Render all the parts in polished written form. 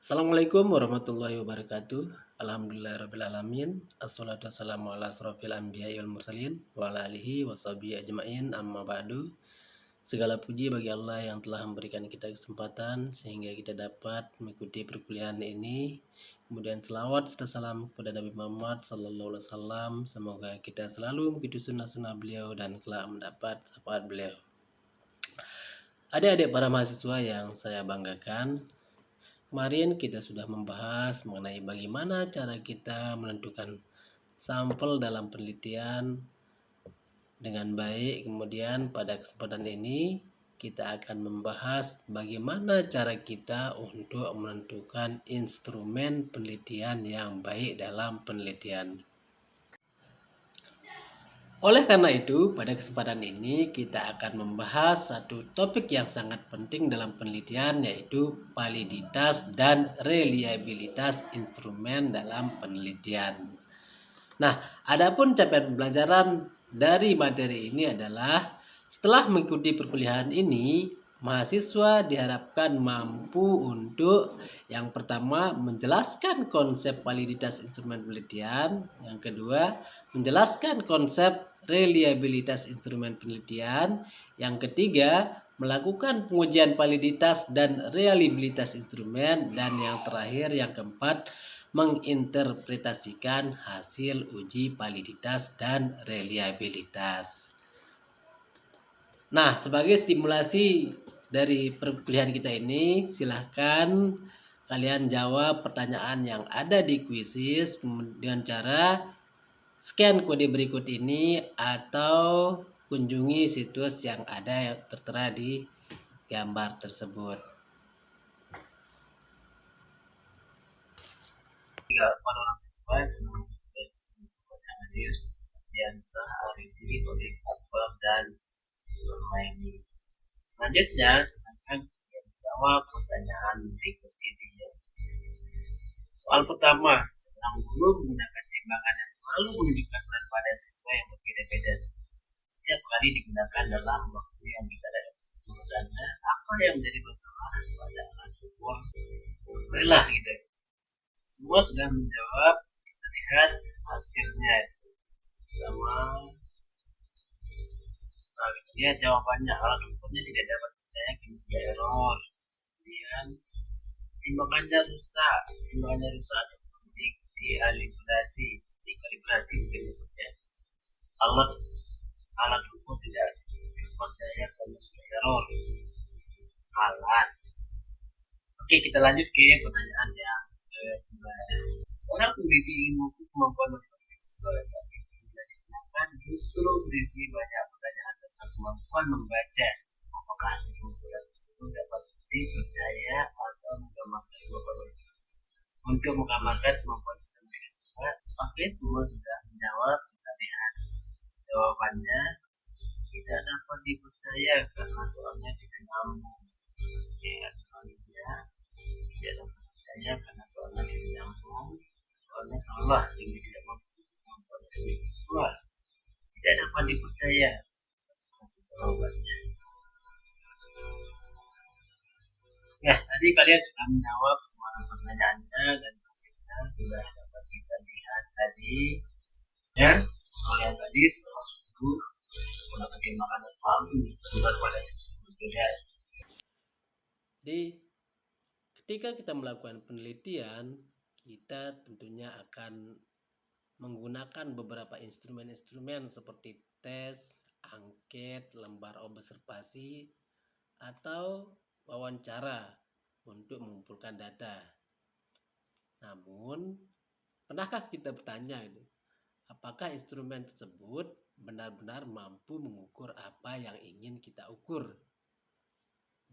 Assalamualaikum warahmatullahi wabarakatuh. Alhamdulillahirrabbilalamin. Assalatu wassalamu ala asrofil anbiya wal mursalin wa ala alihi wa sahbihi ajma'in amma ba'du. Segala puji bagi Allah yang telah memberikan kita kesempatan sehingga kita dapat mengikuti perkuliahan ini. Kemudian selawat serta salam kepada Nabi Muhammad sallallahu alaihi wasallam. Semoga kita selalu mengikuti sunnah-sunnah beliau dan kelak mendapat syafaat beliau. Adik-adik para mahasiswa yang saya banggakan, kemarin kita sudah membahas mengenai bagaimana cara kita menentukan sampel dalam penelitian dengan baik. Kemudian pada kesempatan ini kita akan membahas bagaimana cara kita untuk menentukan instrumen penelitian yang baik dalam penelitian. Oleh karena itu, pada kesempatan ini kita akan membahas satu topik yang sangat penting dalam penelitian, yaitu validitas dan reliabilitas instrumen dalam penelitian. Nah, adapun capaian pembelajaran dari materi ini adalah setelah mengikuti perkuliahan ini, mahasiswa diharapkan mampu untuk yang pertama menjelaskan konsep validitas instrumen penelitian, yang kedua menjelaskan konsep reliabilitas instrumen penelitian, yang ketiga melakukan pengujian validitas dan reliabilitas instrumen, dan yang terakhir yang keempat menginterpretasikan hasil uji validitas dan reliabilitas. Nah, sebagai stimulasi dari perkuliahan kita ini, silahkan kalian jawab pertanyaan yang ada di kuisis dengan cara scan kode berikut ini atau kunjungi situs yang ada yang tertera di gambar tersebut. Para orang siswa yang hadir dan sehari ini oleh Akbar dan Nurmaini. Selanjutnya, silakan menjawab pertanyaan berikut ini. Soal pertama, seorang guru menggunakan timbangan yang selalu menunjukkan berat badan siswa yang berbeda-beda setiap kali digunakan dalam waktu yang berbeda. Karena apa yang menjadi masalah pada alat ukur? Baiklah, gitu. Semua sudah menjawab. Kita lihat hasilnya. Pertama, lihat jawabannya. Alat ukurnya tidak dapat percaya chemistry error. Kemudian timbangannya rusak dikalibrasi berikutnya. Alat ukur tidak percaya chemistry error. Alat. Oke, kita lanjut ke pertanyaan yang kedua. Seorang peneliti ingin mengukur kemampuan matematika siswa tapi digunakan justru berisi banyak pertanyaan tentang kemampuan membaca. Apakah kesimpulan tersebut dapat dipercaya atau menggambarkan untuk menggambarkan kemampuan matematika siswa? Oke, semua sudah menjawab. Kita lihat jawabannya. Tidak dapat dipercaya karena soalnya tidak nyambung. Selanjutnya tidak dapat dipercaya karena soalnya tidak nyambung. Soalnya salah sehingga tidak mampu kemampuan siswa. Tidak dapat dipercaya. Jawabannya. Ya, tadi kalian sudah menjawab semua pertanyaannya dan hasilnya sudah dapat kita lihat tadi. Ya, kalian tadi setelah subuh mendapatkan makanan selalu pada berbeda. Jadi, ketika kita melakukan penelitian, kita tentunya akan menggunakan beberapa instrumen-instrumen seperti tes, angket, lembar observasi, atau wawancara untuk mengumpulkan data. Namun, pernahkah kita bertanya apakah instrumen tersebut benar-benar mampu mengukur apa yang ingin kita ukur?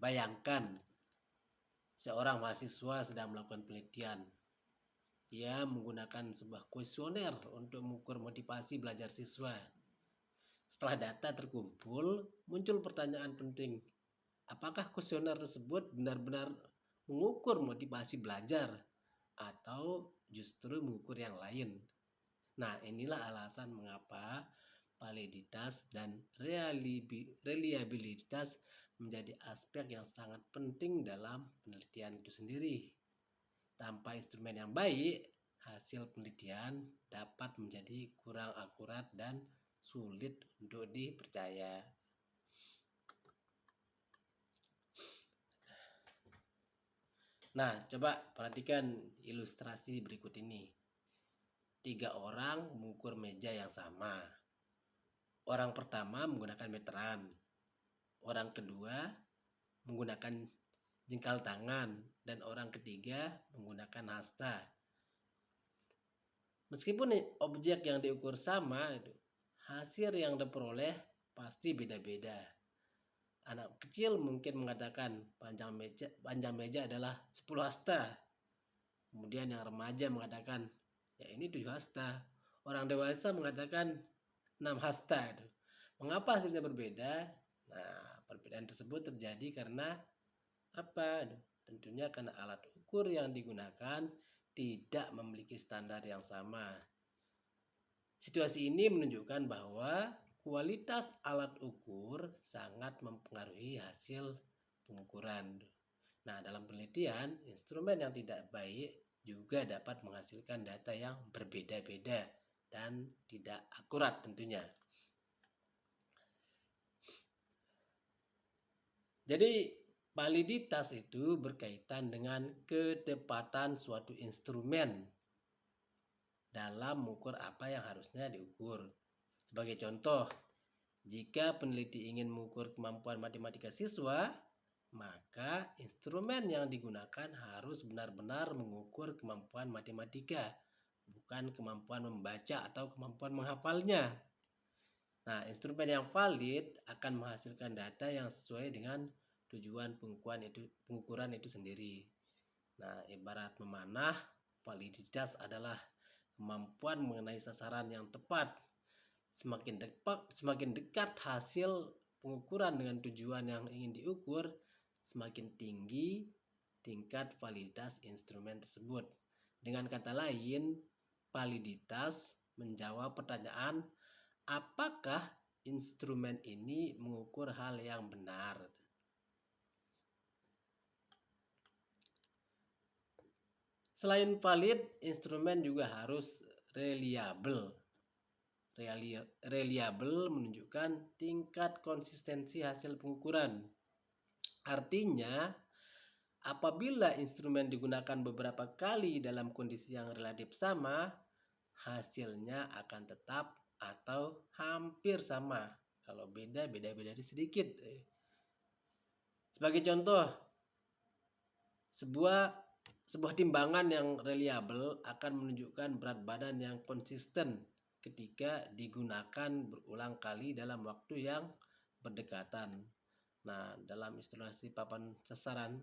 Bayangkan seorang mahasiswa sedang melakukan penelitian. Ia menggunakan sebuah kuesioner untuk mengukur motivasi belajar siswa. Setelah data terkumpul, muncul pertanyaan penting. Apakah kuesioner tersebut benar-benar mengukur motivasi belajar atau justru mengukur yang lain? Nah, inilah alasan mengapa validitas dan reliabilitas menjadi aspek yang sangat penting dalam penelitian itu sendiri. Tanpa instrumen yang baik, hasil penelitian dapat menjadi kurang akurat dan sulit untuk dipercaya. Nah, coba perhatikan ilustrasi berikut ini. 3 orang mengukur meja yang sama. Orang pertama menggunakan meteran. Orang kedua menggunakan jengkal tangan. Dan orang ketiga menggunakan hasta. Meskipun objek yang diukur sama, hasil yang diperoleh pasti beda-beda. Anak kecil mungkin mengatakan panjang meja adalah 10 hasta. Kemudian yang remaja mengatakan, ya ini 7 hasta. Orang dewasa mengatakan 6 hasta. Mengapa hasilnya berbeda? Nah, perbedaan tersebut terjadi karena apa? Tentunya karena alat ukur yang digunakan tidak memiliki standar yang sama. Situasi ini menunjukkan bahwa kualitas alat ukur sangat mempengaruhi hasil pengukuran. Nah, dalam penelitian, instrumen yang tidak baik juga dapat menghasilkan data yang berbeda-beda dan tidak akurat tentunya. Jadi, validitas itu berkaitan dengan ketepatan suatu instrumen dalam mengukur apa yang harusnya diukur. Sebagai contoh, jika peneliti ingin mengukur kemampuan matematika siswa, maka instrumen yang digunakan harus benar-benar mengukur kemampuan matematika, bukan kemampuan membaca atau kemampuan menghafalnya. Nah, instrumen yang valid akan menghasilkan data yang sesuai dengan tujuan pengukuran itu sendiri. Nah, ibarat memanah, validitas adalah kemampuan mengenai sasaran yang tepat. Semakin dekat hasil pengukuran dengan tujuan yang ingin diukur, semakin tinggi tingkat validitas instrumen tersebut. Dengan kata lain, validitas menjawab pertanyaan apakah instrumen ini mengukur hal yang benar. Selain valid, instrumen juga harus reliable. Reliable menunjukkan tingkat konsistensi hasil pengukuran. Artinya, apabila instrumen digunakan beberapa kali dalam kondisi yang relatif sama, hasilnya akan tetap atau hampir sama. Kalau beda sedikit. Sebagai contoh, sebuah timbangan yang reliable akan menunjukkan berat badan yang konsisten ketika digunakan berulang kali dalam waktu yang berdekatan. Nah, dalam ilustrasi papan sasaran,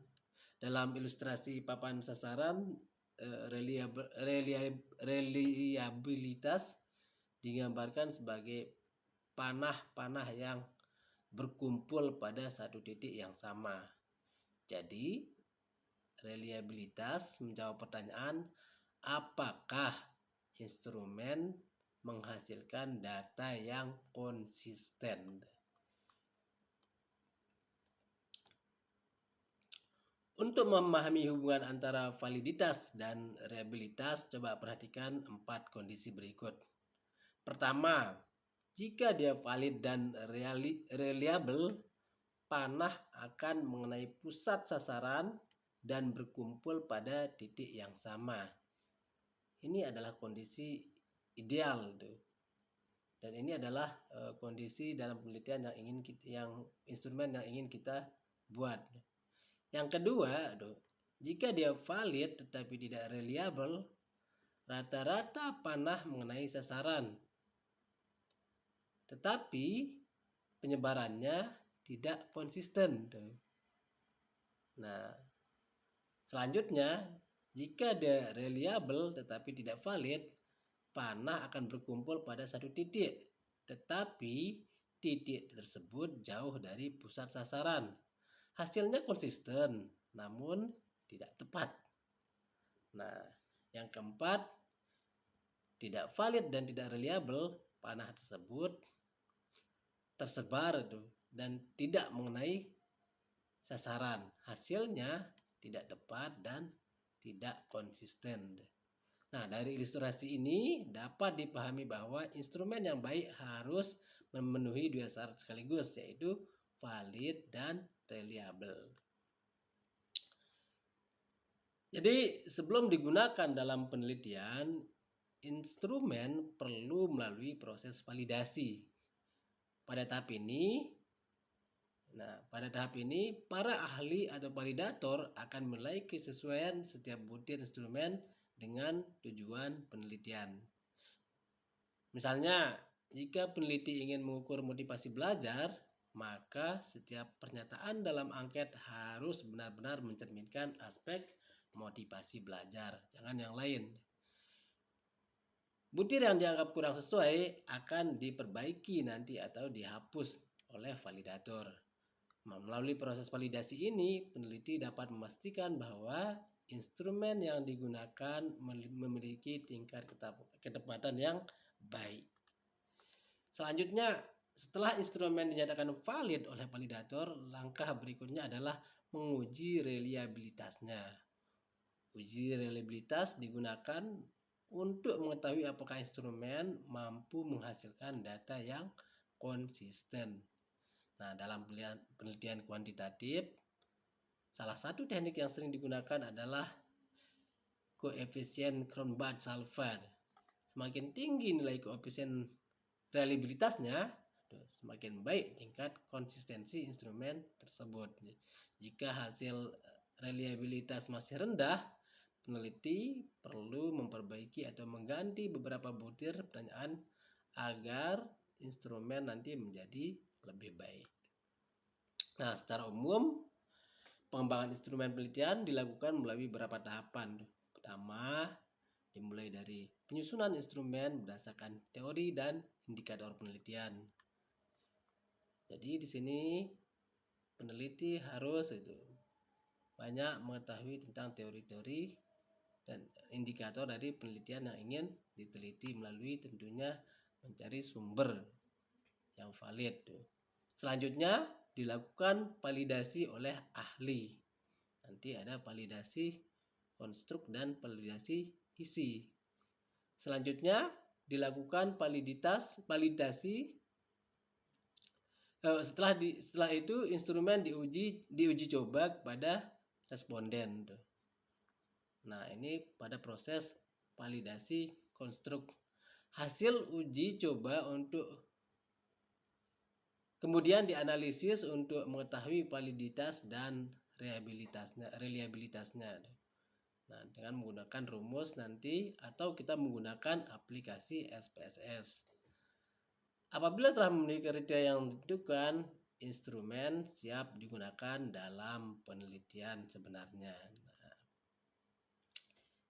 reliabilitas digambarkan sebagai panah-panah yang berkumpul pada satu titik yang sama. Jadi, reliabilitas menjawab pertanyaan apakah instrumen menghasilkan data yang konsisten. Untuk memahami hubungan antara validitas dan reliabilitas, coba perhatikan 4 kondisi berikut. Pertama, jika dia valid dan reliable, panah akan mengenai pusat sasaran dan berkumpul pada titik yang sama. Ini adalah kondisi ideal, dan ini adalah kondisi dalam penelitian yang instrumen yang ingin kita buat. Yang kedua, jika dia valid tetapi tidak reliable, rata-rata panah mengenai sasaran, tetapi penyebarannya tidak konsisten. Nah, selanjutnya, jika dia reliable tetapi tidak valid, panah akan berkumpul pada satu titik, tetapi titik tersebut jauh dari pusat sasaran. Hasilnya konsisten, namun tidak tepat. Nah, yang keempat, tidak valid dan tidak reliable, panah tersebut tersebar dan tidak mengenai sasaran. Hasilnya tidak tepat dan tidak konsisten. Nah, dari ilustrasi ini dapat dipahami bahwa instrumen yang baik harus memenuhi dua syarat sekaligus, yaitu valid dan reliable. Jadi, sebelum digunakan dalam penelitian, instrumen perlu melalui proses validasi. Pada tahap ini, para ahli atau validator akan menilai kesesuaian setiap butir instrumen dengan tujuan penelitian. Misalnya, jika peneliti ingin mengukur motivasi belajar, maka setiap pernyataan dalam angket harus benar-benar mencerminkan aspek motivasi belajar, jangan yang lain. Butir yang dianggap kurang sesuai akan diperbaiki nanti atau dihapus oleh validator. Melalui proses validasi ini, peneliti dapat memastikan bahwa instrumen yang digunakan memiliki tingkat ketepatan yang baik. Selanjutnya, setelah instrumen dinyatakan valid oleh validator, langkah berikutnya adalah menguji reliabilitasnya. Uji reliabilitas digunakan untuk mengetahui apakah instrumen mampu menghasilkan data yang konsisten. Nah, dalam penelitian kuantitatif, salah satu teknik yang sering digunakan adalah koefisien Cronbach-Shulford. Semakin tinggi nilai koefisien reliabilitasnya, semakin baik tingkat konsistensi instrumen tersebut. Jika hasil reliabilitas masih rendah, peneliti perlu memperbaiki atau mengganti beberapa butir pertanyaan agar instrumen nanti menjadi lebih baik. Nah, secara umum, pengembangan instrumen penelitian dilakukan melalui beberapa tahapan. Pertama, dimulai dari penyusunan instrumen berdasarkan teori dan indikator penelitian. Jadi di sini peneliti harus banyak mengetahui tentang teori-teori dan indikator dari penelitian yang ingin diteliti, melalui tentunya mencari sumber yang valid. Selanjutnya dilakukan validasi oleh ahli. Nanti ada validasi konstruk dan validasi isi. Selanjutnya dilakukan validasi. Setelah itu instrumen diuji coba kepada responden. Nah, ini pada proses validasi konstruk. Hasil uji coba kemudian dianalisis untuk mengetahui validitas dan reliabilitasnya. Nah, dengan menggunakan rumus nanti atau kita menggunakan aplikasi SPSS. Apabila telah memenuhi kriteria yang ditentukan, instrumen siap digunakan dalam penelitian sebenarnya.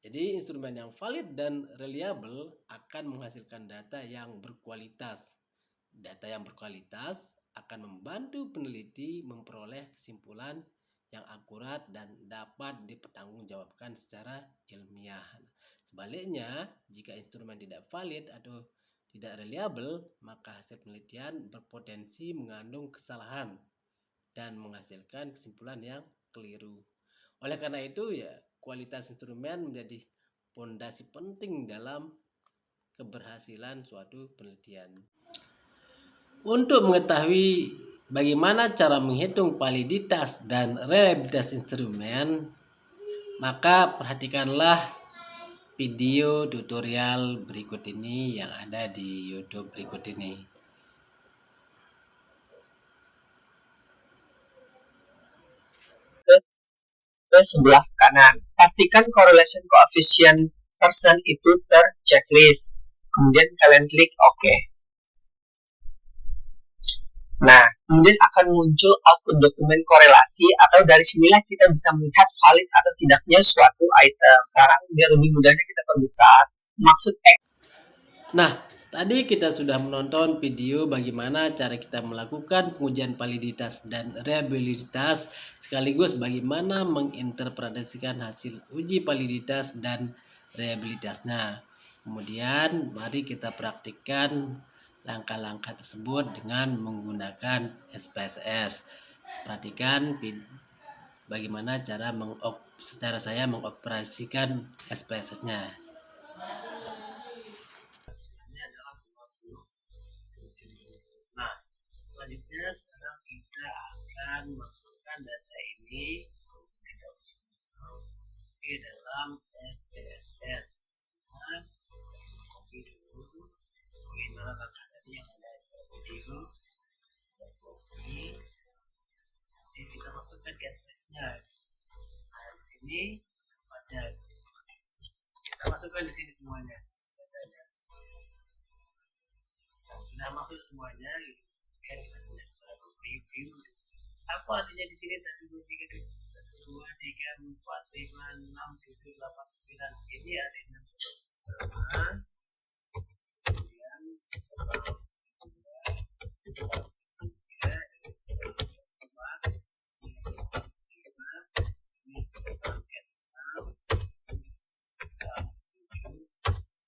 Jadi instrumen yang valid dan reliable akan menghasilkan data yang berkualitas. Data yang berkualitas akan membantu peneliti memperoleh kesimpulan yang akurat dan dapat dipertanggungjawabkan secara ilmiah. Sebaliknya, jika instrumen tidak valid atau tidak reliable, maka hasil penelitian berpotensi mengandung kesalahan dan menghasilkan kesimpulan yang keliru. Oleh karena itu, kualitas instrumen menjadi fondasi penting dalam keberhasilan suatu penelitian. Untuk mengetahui bagaimana cara menghitung validitas dan reliabilitas instrumen, maka perhatikanlah video tutorial berikut ini yang ada di YouTube berikut ini. Ke sebelah kanan. Pastikan correlation coefficient percent itu terchecklist. Kemudian kalian klik OK. Nah, kemudian akan muncul output dokumen korelasi, atau dari sinilah kita bisa melihat valid atau tidaknya suatu item. Sekarang biar lebih mudahnya kita perbesar maksud X. Nah, tadi kita sudah menonton video bagaimana cara kita melakukan pengujian validitas dan reliabilitas, sekaligus bagaimana menginterpretasikan hasil uji validitas dan reliabilitasnya. Kemudian mari kita praktikkan langkah-langkah tersebut dengan menggunakan SPSS. Perhatikan bagaimana cara saya mengoperasikan SPSS-nya. Ini adalah 20. Nah, selanjutnya sekarang kita akan masukkan data ini ke dalam SPSS. Nah, copy dulu. Bagaimana kakak tadi yang ada video, copy. Jadi kita masukkan ke SPSS-nya. Nah, di sini ada. Kita masukkan di sini semuanya. Datanya. Nah, sudah masuk semuanya. Kan kita punya review. Apa artinya di sini 1, 2, 3, 2, 3, 4, 5, 6, 7, 8, 9. Ini artinya pertama. Kemudian setelah kedua, setelah ketiga, ini setelah keempat, ini setelah kelima, ini setelah keenam, ini setelah ketujuh,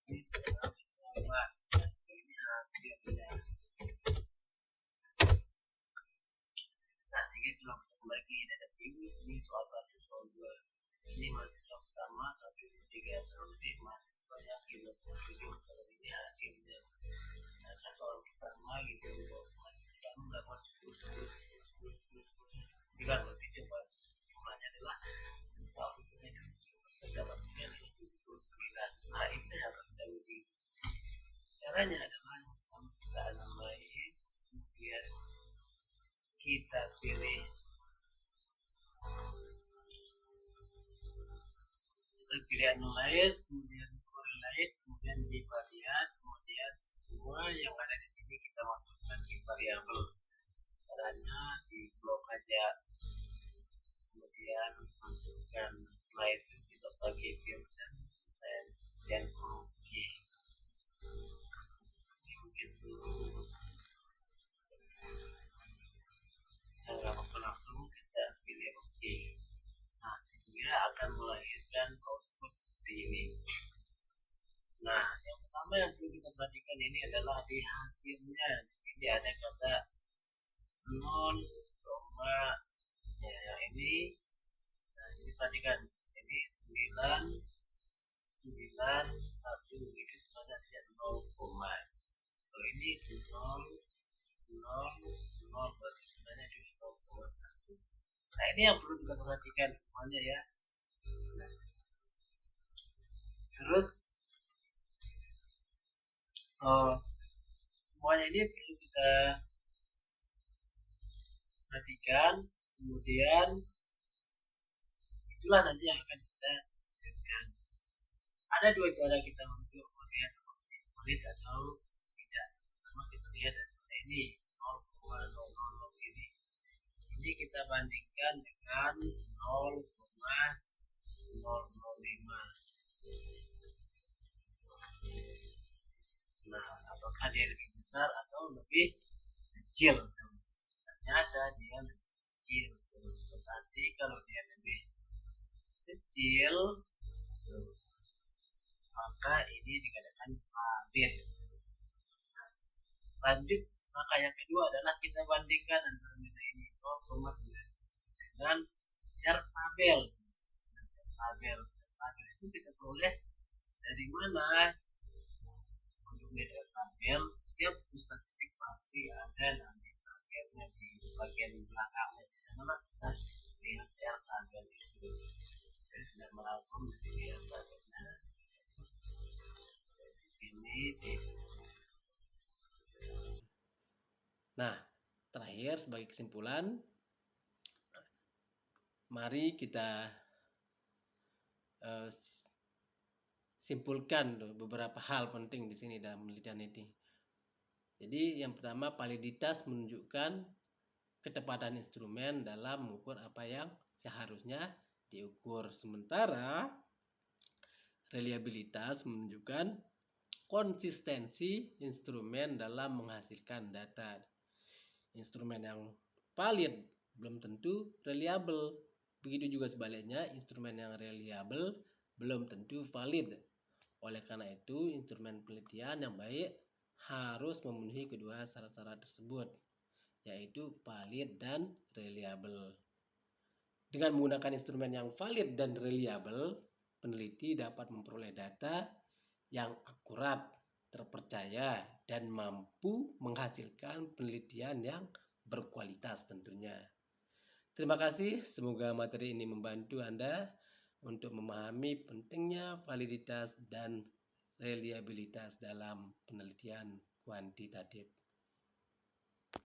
ini setelah ke-8. Ini hasilnya. Nah, sehingga kalau kita bagi data ini soal 1, soal 2. Ini mahasiswa pertama 1, 2, 3, sampai mahasiswa yang ke-7. Kalau ini hasilnya. Nah, soal pertama gitu untuk mahasiswa pertama dapat 9 berarti coba jumlahnya adalah terdapat 79. Nah, itu yang akan kita uji. Caranya adalah kita analyze, kemudian kita pilih analyze, kemudian correlate, kemudian bivariate, kemudian semua yang ada di sini kita masukkan di variabel. Caranya di blok aja, kemudian masukkan, setelah itu kita bagi version dan oke. Begitu. Yang nggak apa langsung kita pilih oke. Nah, sehingga akan melahirkan output seperti ini. Nah, yang pertama yang perlu kita perhatikan ini adalah di hasilnya. Di sini ada kata 0, ya, yang ini. Nah, ini perhatikan. Ini 9, 1. Itu sebenarnya saja 0, kalau ini 0, 0, berarti sebenarnya itu 0,1. Nah, ini yang perlu kita perhatikan semuanya ya. Nah, terus semuanya ini perlu kita perhatikan, kemudian itulah nanti yang akan kita hasilkan. Ada dua cara kita untuk melihat valid atau tidak. Pertama kita lihat data ini 0,000 ini. Ini kita bandingkan dengan 0,005. Nah, apakah dia lebih besar atau lebih kecil? Ternyata dia lebih kecil. Berarti kalau dia lebih kecil, maka ini dikatakan valid. Lanjut, maka yang kedua adalah kita bandingkan antara nilai ini 0,9 dengan R tabel. Tabel itu kita peroleh dari mana? Untuk nilai tabel, setiap statistik pasti ada nanti tabelnya di bagian belakangnya. Di sana kita lihat R tabel itu. Saya sudah merangkum di sini R tabelnya. Di sini di. Nah, terakhir sebagai kesimpulan, mari kita simpulkan beberapa hal penting di sini dalam penelitian ini. Jadi yang pertama, validitas menunjukkan ketepatan instrumen dalam mengukur apa yang seharusnya diukur. Sementara reliabilitas menunjukkan konsistensi instrumen dalam menghasilkan data. Instrumen yang valid belum tentu reliable. Begitu juga sebaliknya, instrumen yang reliable belum tentu valid. Oleh karena itu, instrumen penelitian yang baik harus memenuhi kedua syarat-syarat tersebut, yaitu valid dan reliable. Dengan menggunakan instrumen yang valid dan reliable, peneliti dapat memperoleh data yang akurat, terpercaya, dan mampu menghasilkan penelitian yang berkualitas tentunya. Terima kasih, semoga materi ini membantu Anda untuk memahami pentingnya validitas dan reliabilitas dalam penelitian kuantitatif.